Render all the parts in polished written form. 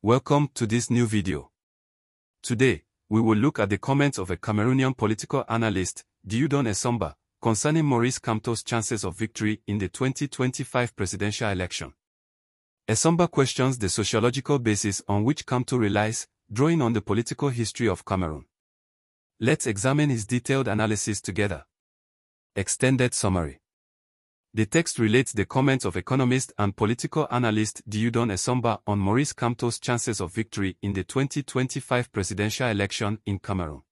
Welcome to this new video. Today, we will look at the comments of a Cameroonian political analyst, Dieudonné Essomba, concerning Maurice Kamto's chances of victory in the 2025 presidential election. Essomba questions the sociological basis on which Kamto relies, drawing on the political history of Cameroon. Let's examine his detailed analysis together. Extended summary. The text relates the comments of economist and political analyst Dieudonné Essomba on Maurice Kamto's chances of victory in the 2025 presidential election in Cameroon.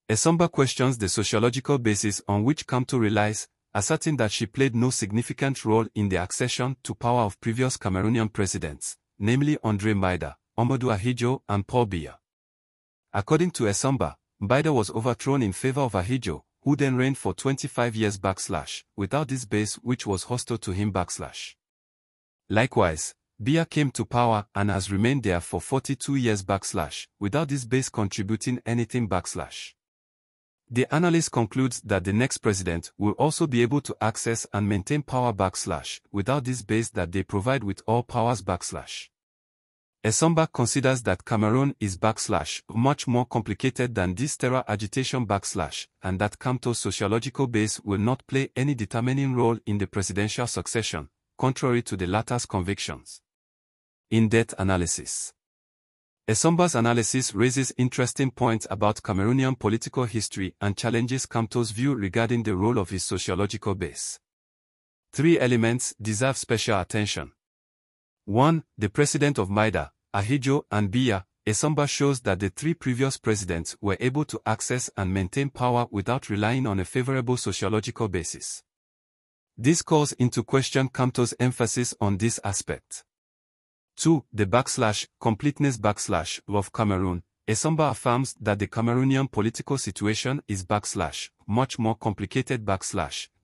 Essomba questions the sociological basis on which Kamto relies, asserting that she played no significant role in the accession to power of previous Cameroonian presidents, namely André Mbaïda, Amadou Ahidjo, and Paul Biya. According to Essomba, Mbaïda was overthrown in favor of Ahidjo, who then reigned for 25 years without this base which was hostile to him . Likewise, Biya came to power and has remained there for 42 years without this base contributing anything . The analyst concludes that the next president will also be able to access and maintain power without this base that they provide with all powers . Essomba considers that Cameroon is much more complicated than this terror agitation and that Kamto's sociological base will not play any determining role in the presidential succession, contrary to the latter's convictions. In-depth analysis. Essomba's analysis raises interesting points about Cameroonian political history and challenges Kamto's view regarding the role of his sociological base. Three elements deserve special attention. 1. The president of Mbaïda, Ahidjo, and Biya. Essomba shows that the three previous presidents were able to access and maintain power without relying on a favorable sociological basis. This calls into question Kamto's emphasis on this aspect. 2. The completeness of Cameroon. Essomba affirms that the Cameroonian political situation is much more complicated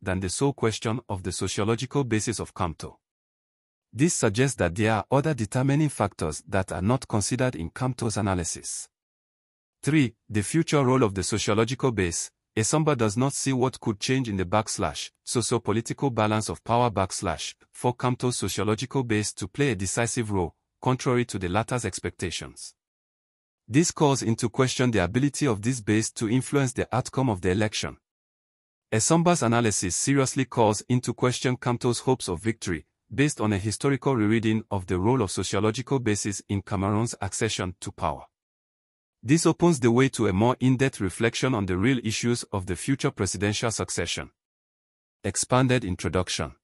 than the sole question of the sociological basis of Kamto. This suggests that there are other determining factors that are not considered in Kamto's analysis. 3. The future role of the sociological base. Essomba does not see what could change in the socio-political balance of power for Kamto's sociological base to play a decisive role, contrary to the latter's expectations. This calls into question the ability of this base to influence the outcome of the election. Essomba's analysis seriously calls into question Kamto's hopes of victory, based on a historical rereading of the role of sociological bases in Cameroon's accession to power. This opens the way to a more in-depth reflection on the real issues of the future presidential succession. Expanded introduction.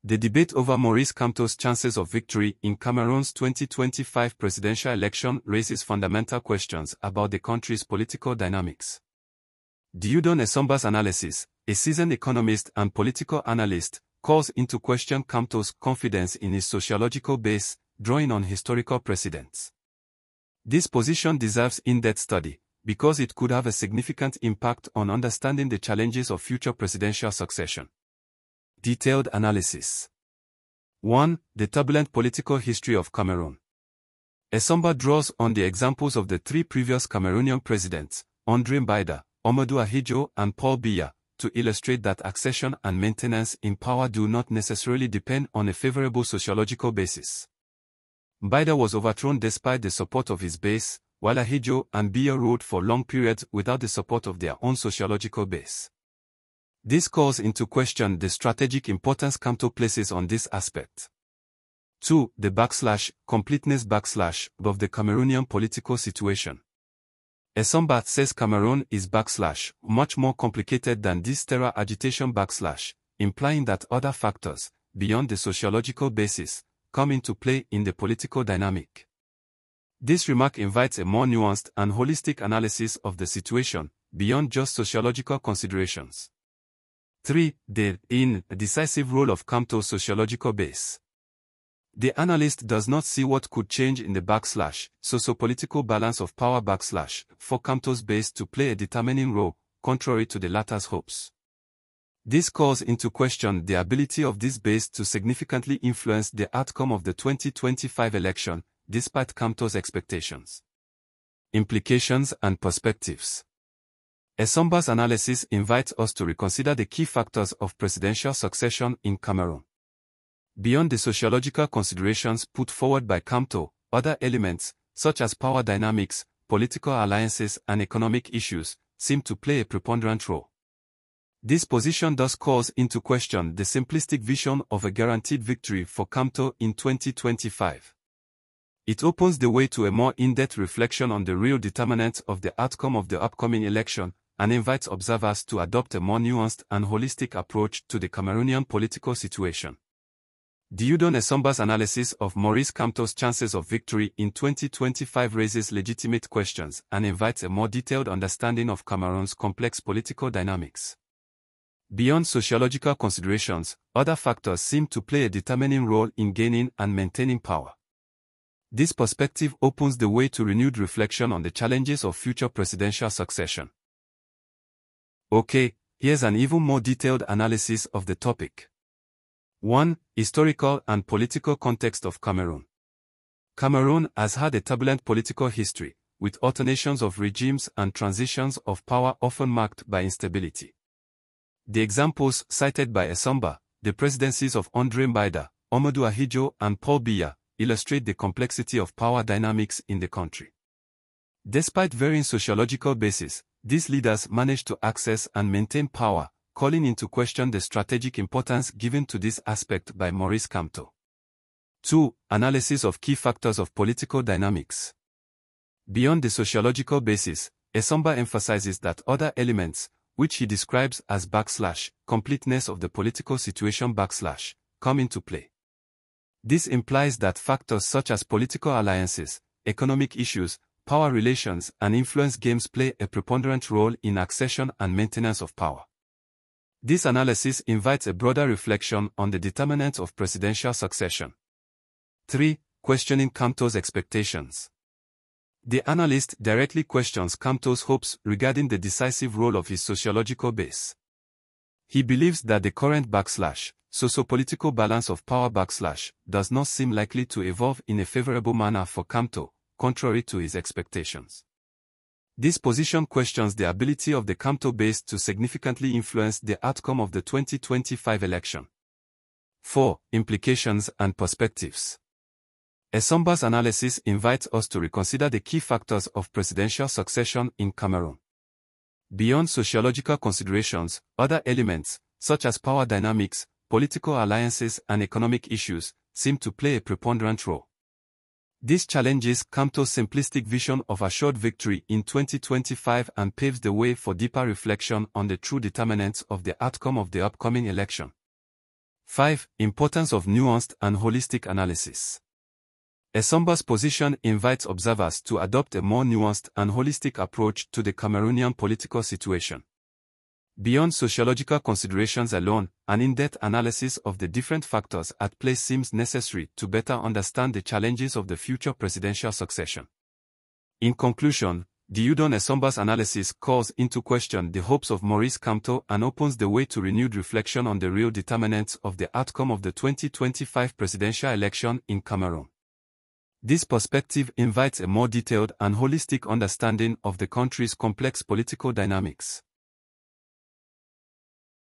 The debate over Maurice Kamto's chances of victory in Cameroon's 2025 presidential election raises fundamental questions about the country's political dynamics. Dieudonné Essomba's analysis, a seasoned economist and political analyst, calls into question Kamto's confidence in his sociological base, drawing on historical precedents. This position deserves in-depth study, because it could have a significant impact on understanding the challenges of future presidential succession. Detailed analysis. 1. The turbulent political history of Cameroon. Essomba draws on the examples of the three previous Cameroonian presidents, André Mbaïda, Amadou Ahidjo, and Paul Biya, to illustrate that accession and maintenance in power do not necessarily depend on a favorable sociological basis. Mbaïda was overthrown despite the support of his base, while Ahidjo and Biya ruled for long periods without the support of their own sociological base. This calls into question the strategic importance Kamto places on this aspect. 2. The completeness of the Cameroonian political situation. Essomba says Cameroon is much more complicated than this terror agitation implying that other factors, beyond the sociological basis, come into play in the political dynamic. This remark invites a more nuanced and holistic analysis of the situation, beyond just sociological considerations. 3. The decisive role of Kamto's sociological base. The analyst does not see what could change in the socio-political balance of power for Kamto's base to play a determining role, contrary to the latter's hopes. This calls into question the ability of this base to significantly influence the outcome of the 2025 election, despite Kamto's expectations. Implications and perspectives. Essomba's analysis invites us to reconsider the key factors of presidential succession in Cameroon. Beyond the sociological considerations put forward by Kamto, other elements, such as power dynamics, political alliances and economic issues, seem to play a preponderant role. This position thus calls into question the simplistic vision of a guaranteed victory for Kamto in 2025. It opens the way to a more in-depth reflection on the real determinants of the outcome of the upcoming election, and invites observers to adopt a more nuanced and holistic approach to the Cameroonian political situation. Dieudonne Essomba's analysis of Maurice Kamto's chances of victory in 2025 raises legitimate questions and invites a more detailed understanding of Cameroon's complex political dynamics. Beyond sociological considerations, other factors seem to play a determining role in gaining and maintaining power. This perspective opens the way to renewed reflection on the challenges of future presidential succession. Okay, here's an even more detailed analysis of the topic. 1. Historical and political context of Cameroon. Cameroon has had a turbulent political history, with alternations of regimes and transitions of power often marked by instability. The examples cited by Essomba, the presidencies of André Mbaida, Amadou Ahidjo and Paul Biya, illustrate the complexity of power dynamics in the country. Despite varying sociological bases, these leaders managed to access and maintain power, calling into question the strategic importance given to this aspect by Maurice Kamto. 2. Analysis of key factors of political dynamics. Beyond the sociological basis, Essomba emphasizes that other elements, which he describes as completeness of the political situation come into play. This implies that factors such as political alliances, economic issues, power relations and influence games play a preponderant role in accession and maintenance of power. This analysis invites a broader reflection on the determinants of presidential succession. 3. Questioning Kamto's expectations. The analyst directly questions Kamto's hopes regarding the decisive role of his sociological base. He believes that the current socio-political balance of power does not seem likely to evolve in a favorable manner for Kamto, contrary to his expectations. This position questions the ability of the Kamto base to significantly influence the outcome of the 2025 election. 4. Implications and perspectives. Essomba's analysis invites us to reconsider the key factors of presidential succession in Cameroon. Beyond sociological considerations, other elements, such as power dynamics, political alliances and economic issues, seem to play a preponderant role. This challenges Kamto's simplistic vision of assured victory in 2025 and paves the way for deeper reflection on the true determinants of the outcome of the upcoming election. 5. Importance of nuanced and holistic analysis. Essomba's position invites observers to adopt a more nuanced and holistic approach to the Cameroonian political situation. Beyond sociological considerations alone, an in-depth analysis of the different factors at play seems necessary to better understand the challenges of the future presidential succession. In conclusion, Dieudonne Essomba's analysis calls into question the hopes of Maurice Kamto and opens the way to renewed reflection on the real determinants of the outcome of the 2025 presidential election in Cameroon. This perspective invites a more detailed and holistic understanding of the country's complex political dynamics.